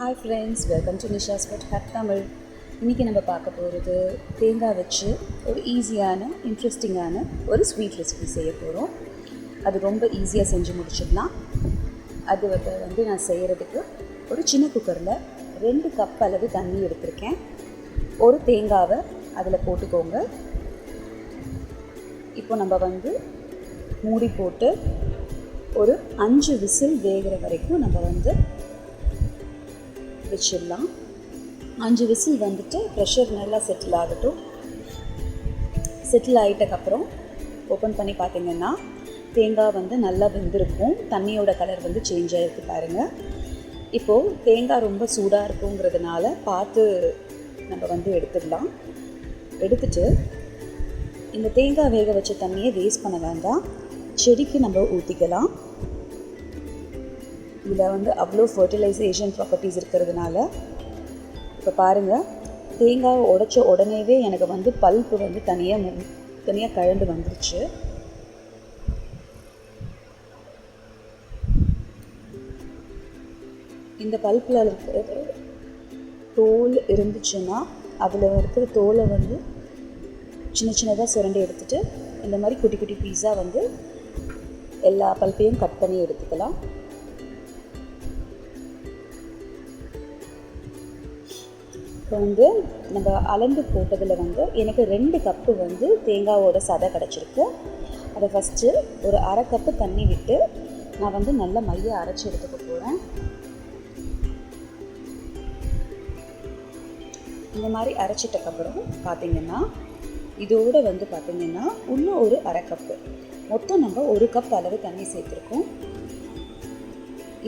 Hi friends, welcome to Nisha's Food Hack Tamil. இன்றைக்கி நம்ம பார்க்க போகிறது தேங்காய் வச்சு ஒரு ஈஸியான இன்ட்ரெஸ்டிங்கான ஒரு ஸ்வீட் ரெசிபி செய்ய போகிறோம். அது ரொம்ப ஈஸியாக செஞ்சு முடிச்சிடலாம். அது வந்து நான் செய்கிறதுக்கு ஒரு சின்ன குக்கரில் 2 கப் அளவு தண்ணி எடுத்திருக்கேன். ஒரு தேங்காவை அதில் போட்டுக்கோங்க. இப்போ நம்ம வந்து மூடி போட்டு ஒரு 5 விசில் வேகிற வரைக்கும் நம்ம வந்து வச்சிடலாம். 5 விசில் வந்துட்டு ப்ரெஷர் நல்லா செட்டில் ஆகட்டும். செட்டில் ஆகிட்டக்கப்புறம் ஓப்பன் பண்ணி பார்த்திங்கன்னா தேங்காய் வந்து நல்லா வெந்திருக்கும். தண்ணியோட கலர் வந்து சேஞ்ச் ஆகிருக்கு பாருங்கள். இப்போது தேங்காய் ரொம்ப சூடாக இருக்குங்கிறதுனால பார்த்து நம்ம வந்து எடுத்துடலாம். எடுத்துட்டு இந்த தேங்காய் வேக வச்ச தண்ணியை வேஸ்ட் பண்ண வேண்டாம், செடிக்கு நம்ம ஊற்றிக்கலாம். இதில் வந்து அவ்வளோ ஃபர்டிலைசேஷன் ப்ராப்பர்ட்டிஸ் இருக்கிறதுனால இப்போ பாருங்கள், தேங்காய் உடைச்ச உடனேவே எனக்கு வந்து பல்ப்பு வந்து தனியாக கழண்டு வந்துருச்சு. இந்த பல்ப்பில் இருக்கிற தோல் இருந்துச்சுன்னா அதில் இருக்கிற தோலை வந்து சின்ன சின்னதாக சுரண்டி எடுத்துகிட்டு இந்த மாதிரி குட்டி குட்டி பீஸாக வந்து எல்லா பல்ப்பையும் கட் பண்ணி எடுத்துக்கலாம். இப்போ வந்து நம்ம அளந்து போட்டதில் வந்து எனக்கு 2 கப்பு வந்து தேங்காயோட சதை கிடச்சிருக்கு. அதை ஃபஸ்ட்டு ஒரு 1/2 கப்பு தண்ணி விட்டு நான் வந்து நல்லா மைய அரைச்சி எடுத்துக்க போகிறேன். இந்த மாதிரி அரைச்சிட்டக்கப்புறம் பார்த்திங்கன்னா இதோடு வந்து பார்த்திங்கன்னா இன்னும் ஒரு 1/2 கப்பு, மொத்தம் நம்ம 1 கப் அளவு தண்ணி சேர்த்துருக்கோம்.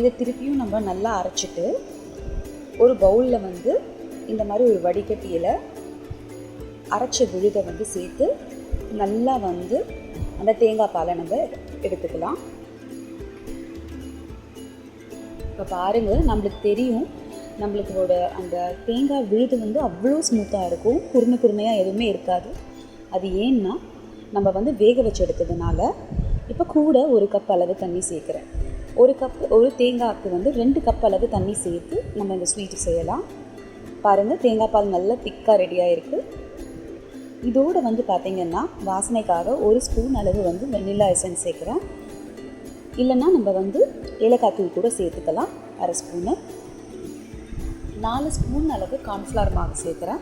இதை திருப்பியும் நம்ம நல்லா அரைச்சிட்டு ஒரு பவுலில் வந்து இந்த மாதிரி ஒரு வடிகட்டியில் அரைச்ச விழுதை வந்து சேர்த்து நல்லா வந்து அந்த தேங்காய் பாலை நம்ம எடுத்துக்கலாம். இப்போ பாருங்கள், நம்மளுக்கு தெரியும் நம்மளுக்கோட அந்த தேங்காய் விழுது வந்து அவ்வளோ ஸ்மூத்தாக இருக்கும், குருணையாக எதுவுமே இருக்காது. அது ஏன்னா நம்ம வந்து வேக வச்சு எடுத்ததுனால. இப்போ கூட 1 கப் அளவு தண்ணி சேர்க்குறேன். ஒரு தேங்காய்க்கு வந்து 2 கப் அளவு தண்ணி சேர்த்து நம்ம இந்த ஸ்வீட்டு செய்யலாம். பாருங்கள், தேங்காய் பால் நல்லா திக்காக ரெடியாக இருக்குது. இதோடு வந்து பார்த்திங்கன்னா வாசனைக்காக 1 ஸ்பூன் அளவு வந்து வெண்ணிலா எசன்ஸ் சேர்க்குறேன். இல்லைன்னா நம்ம வந்து ஏலக்காய் தூள் கூட சேர்த்துக்கலாம். 1/2 ஸ்பூனு. 4 ஸ்பூன் அளவு கார்ன்ஃப்ளவர் மாவு சேர்க்குறேன்.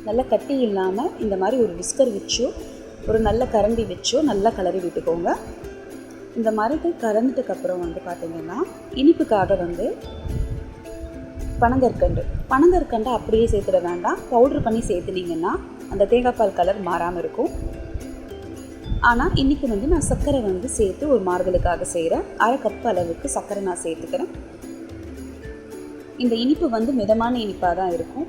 நல்லா கட்டி இல்லாமல் இந்த மாதிரி ஒரு விஸ்கர் வச்சோ ஒரு நல்ல கரண்டி வச்சோ நல்லா கலரி விட்டுக்கோங்க. இந்த மாதிரி கலந்துட்டுக்கப்புறம் வந்து பார்த்திங்கன்னா இனிப்புக்காக வந்து பனங்கற்கண்டு அப்படியே சேர்த்துட வேண்டாம், பவுட்ரு பண்ணி சேர்த்துனீங்கன்னா அந்த தேங்காய் பால் கலர் மாறாமல் இருக்கும். ஆனால் இன்றைக்கி வந்து நான் சர்க்கரை வந்து சேர்த்து ஒரு மாறுதலுக்காக செய்கிறேன். 1/2 கப் அளவுக்கு சர்க்கரை நான் சேர்த்துக்கிறேன். இந்த இனிப்பு வந்து மிதமான இனிப்பாக தான் இருக்கும்.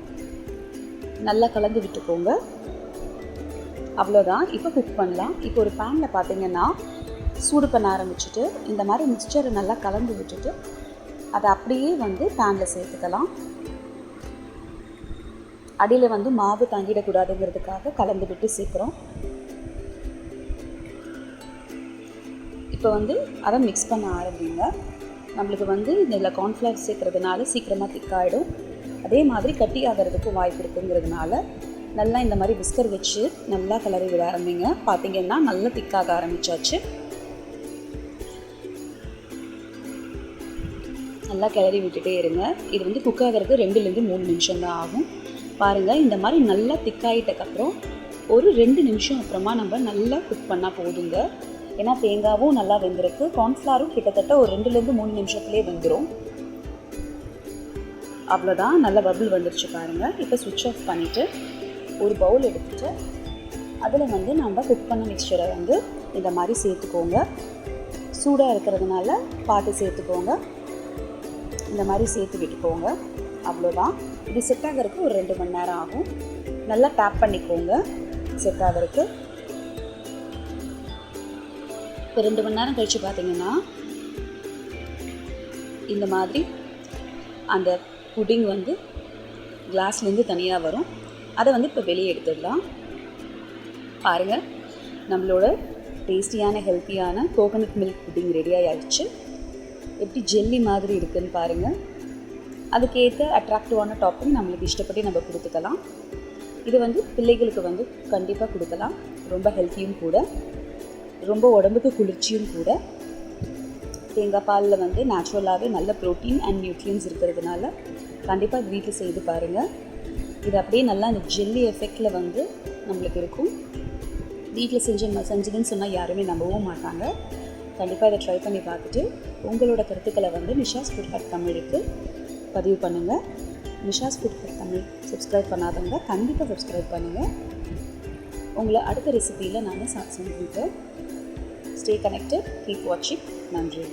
நல்லா கலந்து விட்டுக்கோங்க. அவ்வளோதான். இப்போ குக் பண்ணலாம். இப்போ ஒரு பேனில் பார்த்திங்கன்னா சூடு பண்ண ஆரம்பிச்சுட்டு இந்த மாதிரி மிக்சரை நல்லா கலந்து விட்டுட்டு அதை அப்படியே வந்து பேனில் சேர்த்துக்கலாம். அடியில் வந்து மாவு தாங்கிடக்கூடாதுங்கிறதுக்காக கலந்து விட்டு சேர்க்குறோம். இப்போ வந்து அதை மிக்ஸ் பண்ண ஆரம்பிங்க. நம்மளுக்கு வந்து இதில் கார்ன்ஃப்ளவர் சேர்க்குறதுனால சீக்கிரமாக திக்காயிடும். அதே மாதிரி கட்டி ஆகிறதுக்கும் வாய்ப்பு இருக்குங்கிறதுனால நல்லா இந்த மாதிரி விஸ்கர் வச்சு நல்லா கிளறி விட ஆரம்பிங்க. பார்த்திங்கன்னா நல்லா திக்காக ஆரம்பித்தாச்சு. நல்லா கிளறி விட்டுட்டே இருங்க. இது வந்து குக் ஆகிறதுக்கு 2லேருந்து 3 நிமிஷம் தான் ஆகும். பாருங்கள், இந்த மாதிரி நல்லா திக்காயிட்டக்கப்புறம் ஒரு 2 நிமிஷம் அப்புறமா நம்ம நல்லா குக் பண்ணால் போதுங்க. ஏன்னா தேங்காவும் நல்லா வெந்திருக்கு, கார்ன்ஃப்ளவரும் கிட்டத்தட்ட ஒரு 2லேருந்து 3 நிமிஷத்துலேயே வெந்துடும். அவ்வளோதான், நல்ல பபிள் வந்துருச்சு பாருங்கள். இப்போ ஸ்விட்ச் ஆஃப் பண்ணிவிட்டு ஒரு பவுல் எடுத்துகிட்டு அதில் வந்து நம்ம குக் பண்ண மிக்சரை வந்து இந்த மாதிரி சேர்த்துக்கோங்க. சூடாக இருக்கிறதுனால பார்த்து சேர்த்துக்கோங்க. இந்த மாதிரி சேர்த்து விட்டுக்கோங்க. அவ்வளோதான். இது செட் ஆகிறதுக்கு ஒரு 2 மணி நேரம் ஆகும். நல்லா டேப் பண்ணிக்கோங்க செட் ஆகிறதுக்கு. இப்போ 2 மணி நேரம் கழித்து பார்த்திங்கன்னா இந்த மாதிரி அந்த புட்டிங் வந்து கிளாஸ்லேருந்து தனியாக வரும். அதை வந்து இப்போ வெளியே எடுத்துடலாம். பாருங்கள், நம்மளோட டேஸ்டியான ஹெல்த்தியான கோகனட் மில்க் புட்டிங் ரெடி ஆகிடுச்சு. எப்படி ஜெல்லி மாதிரி இருக்குதுன்னு பாருங்கள். அதுக்கேற்ற அட்ராக்டிவான டாப்பிங் நம்மளுக்கு இஷ்டப்பட்டு நம்ம கொடுத்துக்கலாம். இது வந்து பிள்ளைகளுக்கு வந்து கண்டிப்பாக கொடுக்கலாம். ரொம்ப ஹெல்த்தியும் கூட, ரொம்ப உடம்புக்கு குளிர்ச்சியும் கூட. தேங்காய் பாலில் வந்து நேச்சுரலாகவே நல்ல ப்ரோட்டீன் அண்ட் நியூட்ரியன்ஸ் இருக்கிறதுனால கண்டிப்பாக இது வீட்டில் செய்து பாருங்கள். இது அப்படியே நல்லா அந்த ஜெல்லி எஃபெக்டில் வந்து நம்மளுக்கு இருக்கும். வீட்டில் செஞ்சதுன்னு சொன்னால் யாருமே நம்பவும் மாட்டாங்க. கண்டிப்பாக இதை ட்ரை பண்ணி பார்த்துட்டு உங்களோட கருத்துக்களை வந்து நிஷாஸ் ஃபுட் ஹட் தமிழுக்கு பதிவு பண்ணுங்கள். Nisha's food hut Tamil subscribe பண்ணாதவங்க கண்டிப்பாக சப்ஸ்கிரைப் பண்ணுங்கள். உங்களை அடுத்த ரெசிபியில் நான் சந்திக்கிறேன். ஸ்டே கனெக்டட், கீப் வாட்சிங். நன்றி.